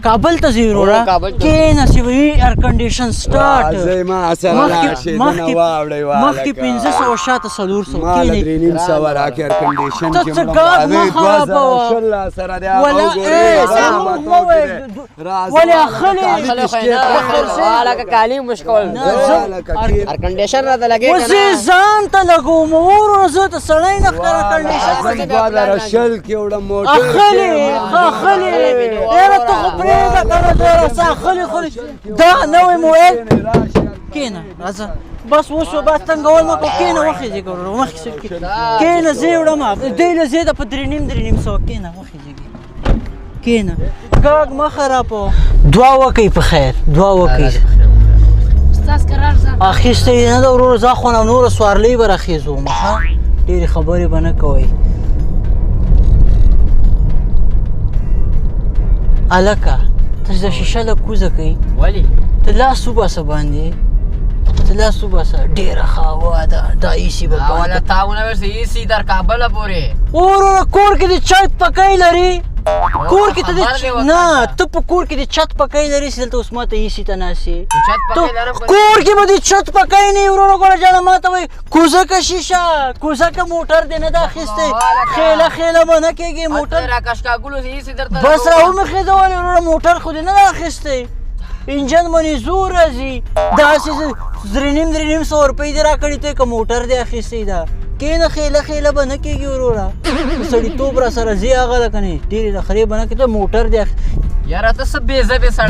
کابل ته ځې وروره کښېنه چې وي ایر کنډیشن سټارټ مخکې 500 شاته 400 کښېنې ته څه ګاډ مه خرابوه ولې اخلې اوس یې ځان ته لګوم وروره زه ته سړی نه ښکاره اخلې یاره ته خو پرېږده کنه څه اخلې خلې دا نوی موبایل کښېنه راځه بس وشو بس تنګول مه کوه کښېنه وخېږې وروره مخکې کښېنه زه یې وړم دوی له زه ده په 3.5 کښېنه وخېږې کښېنه ګاګ مه خرابوه دعا وکئ په خیر دعا وکئ اخیستی یې نه ده وروره زه خو نوره سوارلۍ به راخېزوم ښه ډېرې خبرې به نه کوئ هلکه ته چې د شیشه له کوزه کوي ته لاس وباسه باندې ته لاس وباسه ډېره ښه هوا ده دا ایسي به وروره کور کې د چت پکی لري کور کې ته نه ته په کور کې د چت پکی لري چې دلته اوس ما ته ایسي ته ناستې کور کې به د چت پکی نه وي وروره ګوره جانه ما ته وایي کوزه که شیشه کوزه که موټر دې نه ده اخیستی خیله به نه کېږي موټر بس راومخېځولې وروره موټر خو دې نه ده اخیستی انجن باندې زور راځي داسې 3.5 روپۍ دې راکړي ته که موټر دې اخیستی ده کېنه خیله به نه کېږي وروره سړیتوب را سره ځي هغه ده که نه ډېرې نخرې به نه کړي ته موټر دې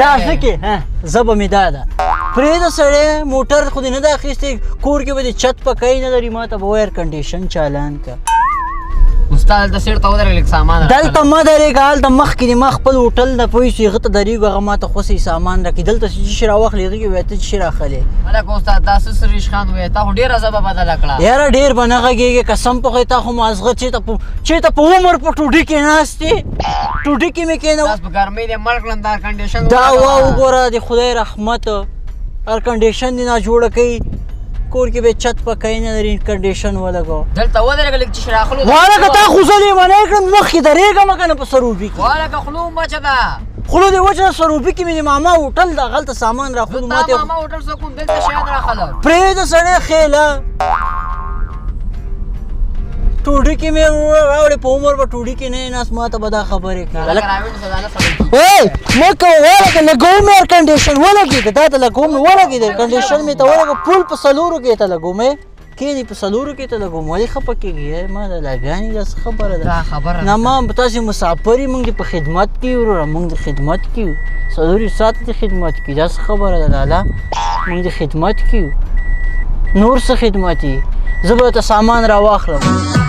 دا څه کې ژبه مې دا ده پرېږده سړی موټر خو دې نه ده اخیستی کور کې به دې چت پکی نه لري ما ته به ایر کنډیشن چالان که دلته مه درېږه هلته مخکې دې ما خپل هوټل ده پوه شو هغه ته درېږو هغه ما ته خوسې سامان راکړي دلته چې شي راواخلې هغې کې وایي ته چې شي راخلې یاره ډېر به نه غږېږې قسم په خدای تا خو مازغه چېرته په عمر په ټوډۍ کې ناست یې ټوډۍ کې مې کښېنه دا وا وګوره د خدای رحمت ایر کنډیشن دې ناجوړه کوي کور کې به چت پکی نه لري کنډیشن ولګو والکه تا خو زه لیونی کړم مخکې درېږم که نه په سروبي کې خلو دې وجه سروبي کې مې د ماما هوټل ده هلته سامان راخلو ماته پرېږده سړی خیله ټوډۍ کې مې راوړې په عمر به ټوډۍ کې نه یې ناست ما ته به دا خبرې کوي مه کوه ولګه لګوم مې ایر کنډیشن ولګېده دا ته لګوم مې ولګېده ایر کنډیشن مې ته ولګه پول په 4 کې ته لګوم کېنې په 4 کې ته لګوم ولې خفه کېږي ما د لګانې داسې خبره ده نه ما تاسې مسافر یې مونږ دې په خدمت کې یو وروره مونږ د خدمت کې یو 4 ساعته د خدمت کې داسې خبره ده لاله مونږ د خدمت کې یو نور څه خدمت یې زه به ته سامان راواخلم